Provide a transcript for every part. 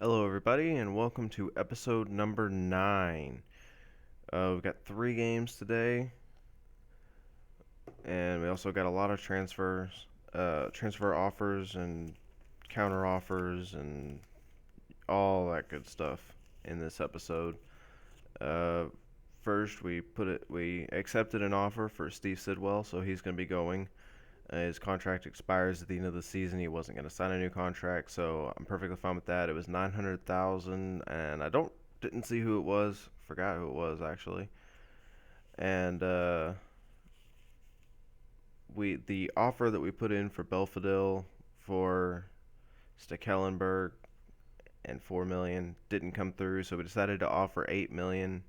Hello, everybody, and welcome to episode number 9. We've got 3 games today, and we also got a lot of transfer offers, and counter offers, and all that good stuff in this episode. Uh, First, we accepted an offer for Steve Sidwell, so he's going to be going. His contract expires at the end of the season. He wasn't going to sign a new contract, so I'm perfectly fine with that. It was 900,000, and I didn't see who it was. Forgot who it was actually. And we the offer that we put in for Belfodil for Stekelenburg and 4 million didn't come through, so we decided to offer 8 million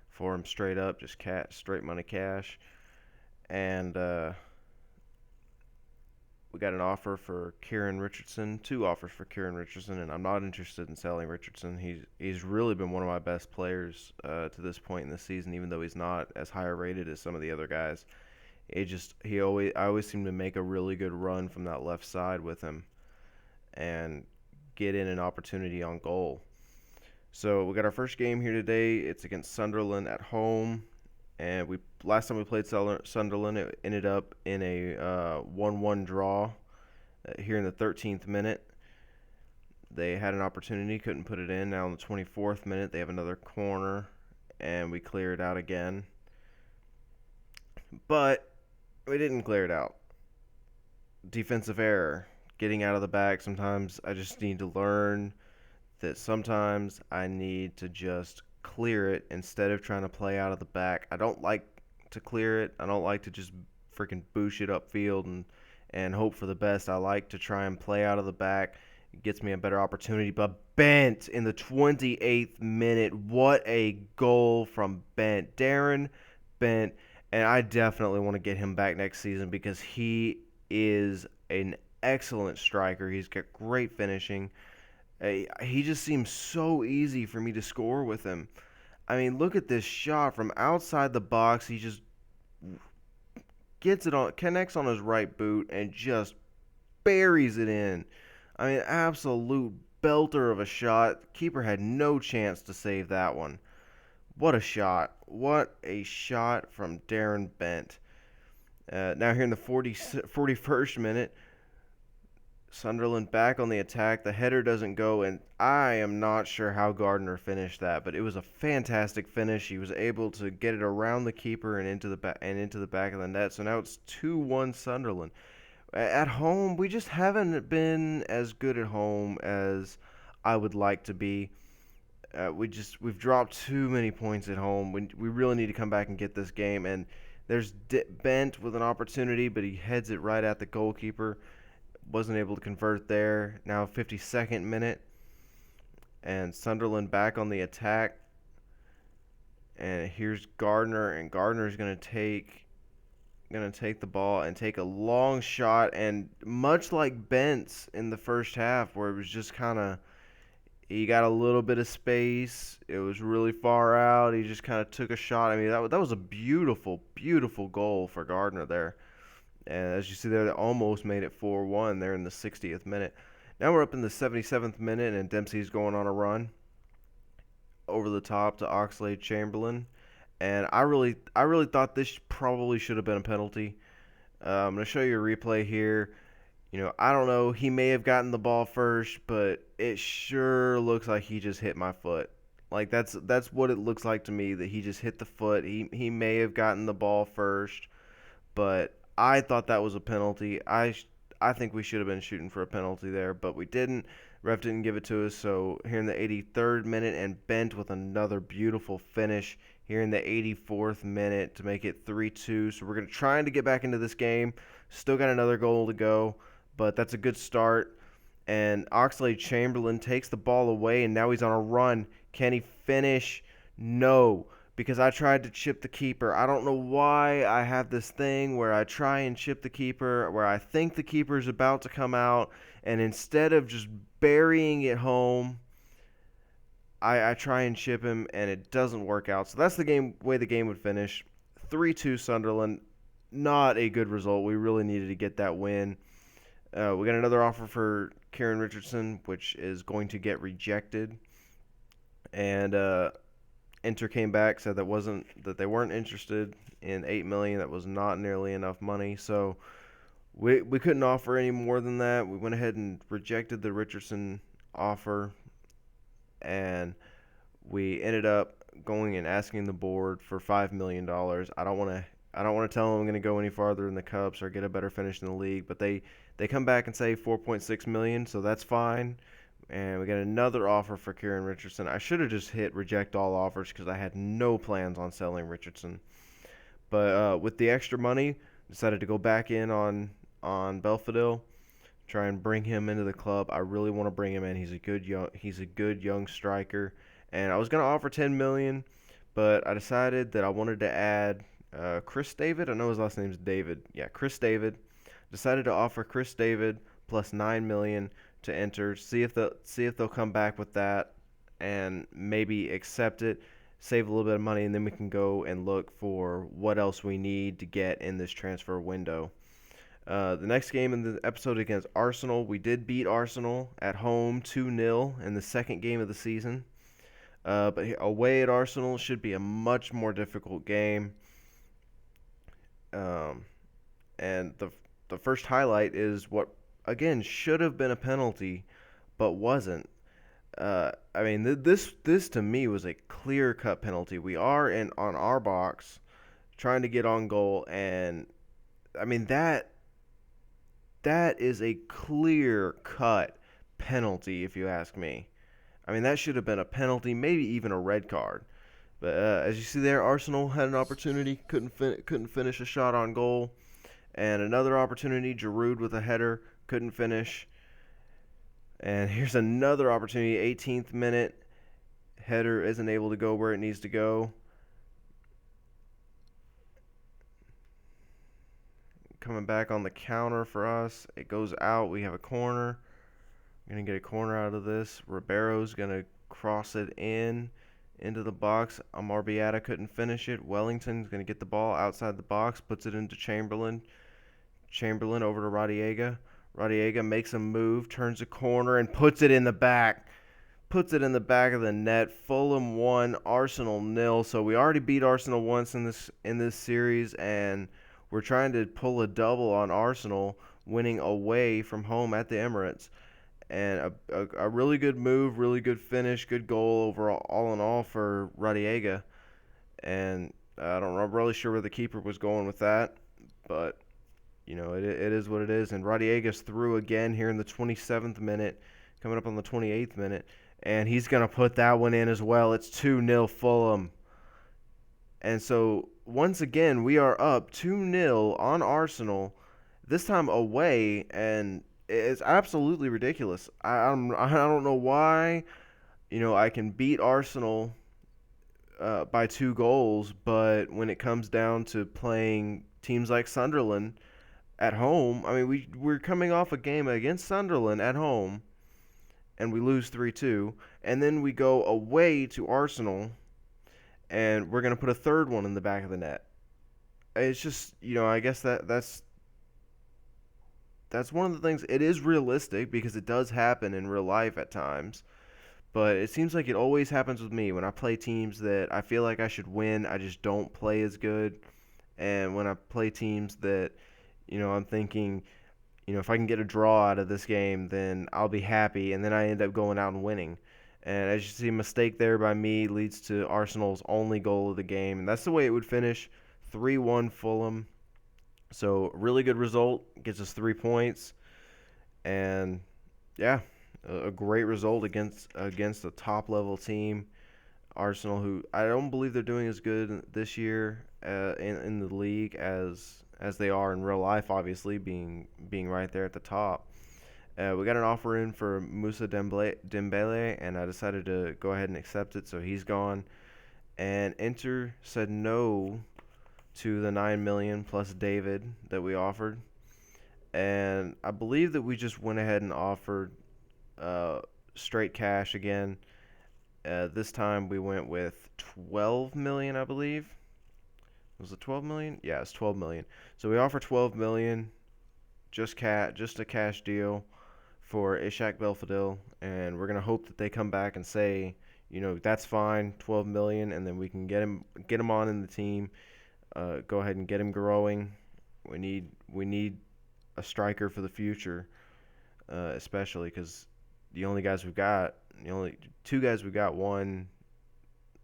for him straight up, just straight money cash. And we got an offer for Kieran Richardson, 2 offers for Kieran Richardson, and I'm not interested in selling Richardson. He's really been one of my best players to this point in the season, even though he's not as higher rated as some of the other guys. I always seem to make a really good run from that left side with him and get in an opportunity on goal. So we got our first game here today. It's against Sunderland at home. And we last time we played Sunderland, it ended up in a 1-1 draw here in the 13th minute. They had an opportunity, couldn't put it in. Now in the 24th minute, they have another corner, and we clear it out again. But we didn't clear it out. Defensive error, getting out of the back. Sometimes I just need to learn that sometimes I need to just clear it instead of trying to play out of the back. I don't like to clear it. I don't like to just freaking boosh it upfield and hope for the best. I like to try and play out of the back. It gets me a better opportunity. But Bent in the 28th minute. What a goal from Bent. Darren Bent. And I definitely want to get him back next season because he is an excellent striker. He's got great finishing. He just seems so easy for me to score with him. I mean, look at this shot from outside the box. He just connects on his right boot, and just buries it in. I mean, absolute belter of a shot. Keeper had no chance to save that one. What a shot. What a shot from Darren Bent. Now here in the 41st minute, Sunderland back on the attack. The header doesn't go, and I am not sure how Gardner finished that, but it was a fantastic finish. He was able to get it around the keeper and into the back of the net. So now it's 2-1 Sunderland. At home, we just haven't been as good at home as I would like to be. We've dropped too many points at home. We really need to come back and get this game. And there's Bent with an opportunity, but he heads it right at the goalkeeper. Wasn't able to convert there. Now 52nd minute, and Sunderland back on the attack. And here's Gardner, and Gardner's gonna take the ball and take a long shot. And much like Bent's in the first half, where it was just kind of he got a little bit of space. It was really far out. He just kind of took a shot. I mean, that was a beautiful, beautiful goal for Gardner there. And as you see there, they almost made it 4-1 there in the 60th minute. Now we're up in the 77th minute, and Dempsey's going on a run over the top to Oxlade-Chamberlain. And I really thought this probably should have been a penalty. I'm going to show you a replay here. I don't know. He may have gotten the ball first, but it sure looks like he just hit my foot. Like that's what it looks like to me, that he just hit the foot. He may have gotten the ball first, but I thought that was a penalty. I think we should have been shooting for a penalty there, but we didn't. Ref didn't give it to us. So here in the 83rd minute, and Bent with another beautiful finish here in the 84th minute to make it 3-2. So we're going to try to get back into this game. Still got another goal to go, but that's a good start. And Oxlade-Chamberlain takes the ball away, and now he's on a run. Can he finish? No, because I tried to chip the keeper. I don't know why I have this thing where I try and chip the keeper, where I think the keeper is about to come out, and instead of just burying it home, I try and chip him, and it doesn't work out. So that's the way the game would finish. 3-2 Sunderland. Not a good result. We really needed to get that win. We got another offer for Kieran Richardson, which is going to get rejected. And Inter came back, said that they weren't interested in 8 million. That was not nearly enough money. So we couldn't offer any more than that. We went ahead and rejected the Richardson offer, and we ended up going and asking the board for $5 million. I don't want to tell them I'm going to go any farther in the Cups or get a better finish in the league, but they come back and say 4.6 million, so that's fine. And we got another offer for Kieran Richardson. I should have just hit reject all offers because I had no plans on selling Richardson. But with the extra money, decided to go back in on Belfodil, try and bring him into the club. I really want to bring him in. He's a good young striker, and I was gonna offer 10 million, but I decided that I wanted to add Chris David. I know his last name's David. Yeah, Chris David. Decided to offer Chris David plus 9 million to enter. See if they'll come back with that and maybe accept it. Save a little bit of money, and then we can go and look for what else we need to get in this transfer window. The next game in the episode against Arsenal, we did beat Arsenal at home 2-0 in the second game of the season. But away at Arsenal should be a much more difficult game. And the first highlight is what, again, should have been a penalty, but wasn't. I mean, this to me was a clear-cut penalty. We are on our box trying to get on goal, and I mean that is a clear-cut penalty, if you ask me. I mean, that should have been a penalty, maybe even a red card. But as you see there, Arsenal had an opportunity, couldn't finish a shot on goal, and another opportunity, Giroud with a header, couldn't finish. And here's another opportunity, 18th minute, header isn't able to go where it needs to go. Coming back on the counter for us, it goes out. We have a corner. We're gonna get a corner out of this. Ribeiro's gonna cross it into the box. Amar Biata couldn't finish it. Wellington's gonna get the ball outside the box, puts it into Chamberlain. Chamberlain over to Radiega. Radiega makes a move, turns a corner, and puts it in the back. Puts it in the back of the net. Fulham 1, Arsenal 0. So we already beat Arsenal once in this series, and we're trying to pull a double on Arsenal, winning away from home at the Emirates. And a really good move, really good finish, good goal overall, all in all for Radiega. And I'm really sure where the keeper was going with that, but you know, it is what it is. And Radiega's through again here in the 27th minute, coming up on the 28th minute, and he's going to put that one in as well. It's 2-0 Fulham. And so, once again, we are up 2-0 on Arsenal, this time away, and it's absolutely ridiculous. I don't know why, you know, I can beat Arsenal by 2 goals, but when it comes down to playing teams like Sunderland at home, I mean, we're coming off a game against Sunderland at home, and we lose 3-2, and then we go away to Arsenal, and we're going to put a third one in the back of the net. It's just, you know, I guess that's one of the things. It is realistic because it does happen in real life at times, but it seems like it always happens with me. When I play teams that I feel like I should win, I just don't play as good, and when I play teams that, you know, I'm thinking, you know, if I can get a draw out of this game, then I'll be happy, and then I end up going out and winning. And as you see, a mistake there by me leads to Arsenal's only goal of the game, and that's the way it would finish, 3-1 Fulham. So, really good result, gets us 3 points, and yeah, a great result against a top-level team, Arsenal, who I don't believe they're doing as good this year in the league as they are in real life, obviously, being right there at the top. We got an offer in for Moussa Dembele, and I decided to go ahead and accept it, so he's gone. And Inter said no to the 9 million plus David that we offered. And I believe that we just went ahead and offered straight cash again. This time we went with 12 million, I believe. Was it 12 million? Yeah, it's 12 million. So we offer 12 million, just a cash deal for Ishak Belfodil, and we're gonna hope that they come back and say, that's fine, 12 million, and then we can get him on in the team. Go ahead and get him growing. We need a striker for the future, especially because the only two guys we've got, one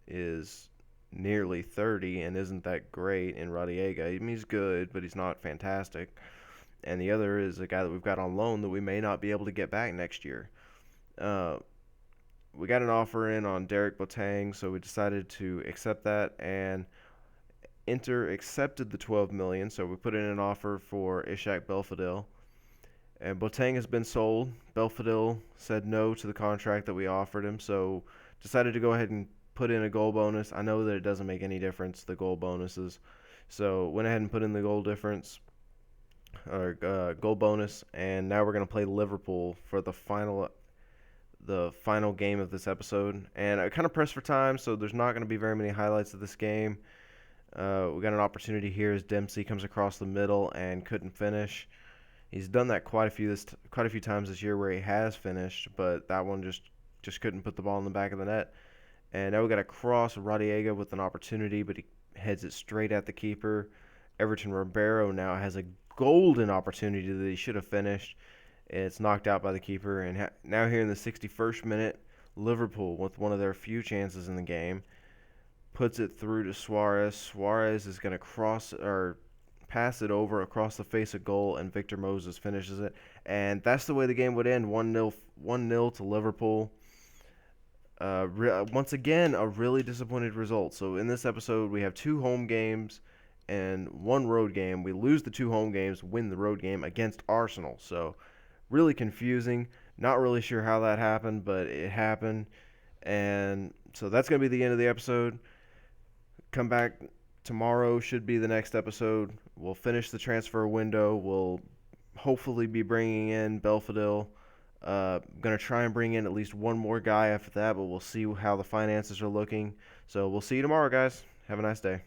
is nearly 30 and isn't that great in Radiega. I mean, he's good, but he's not fantastic. And the other is a guy that we've got on loan that we may not be able to get back next year. Uh, we got an offer in on Derek Botang, so we decided to accept that, and Inter accepted the 12 million, so we put in an offer for Ishak Belfodil. And Botang has been sold. Belfodil said no to the contract that we offered him, so decided to go ahead and put in a goal bonus. I know that it doesn't make any difference, the goal bonuses. So went ahead and put in the goal difference, or goal bonus, and now we're going to play Liverpool for the final game of this episode. And I kind of pressed for time, so there's not going to be very many highlights of this game. We got an opportunity here as Dempsey comes across the middle and couldn't finish. He's done that quite a few times this year where he has finished, but that one just couldn't put the ball in the back of the net. And now we got a cross, Radiega with an opportunity, but he heads it straight at the keeper. Everton Ribeiro now has a golden opportunity that he should have finished. It's knocked out by the keeper, and now here in the 61st minute, Liverpool, with one of their few chances in the game, puts it through to Suarez. Suarez is going to pass it over across the face of goal, and Victor Moses finishes it. And that's the way the game would end, 1-0 to Liverpool. Once again, a really disappointed result. So in this episode, we have 2 home games and 1 road game. We lose the 2 home games, win the road game against Arsenal. So really confusing. Not really sure how that happened, but it happened. And so that's going to be the end of the episode. Come back tomorrow, should be the next episode. We'll finish the transfer window. We'll hopefully be bringing in Belfodil. Going to try and bring in at least one more guy after that, but we'll see how the finances are looking. So we'll see you tomorrow, guys. Have a nice day.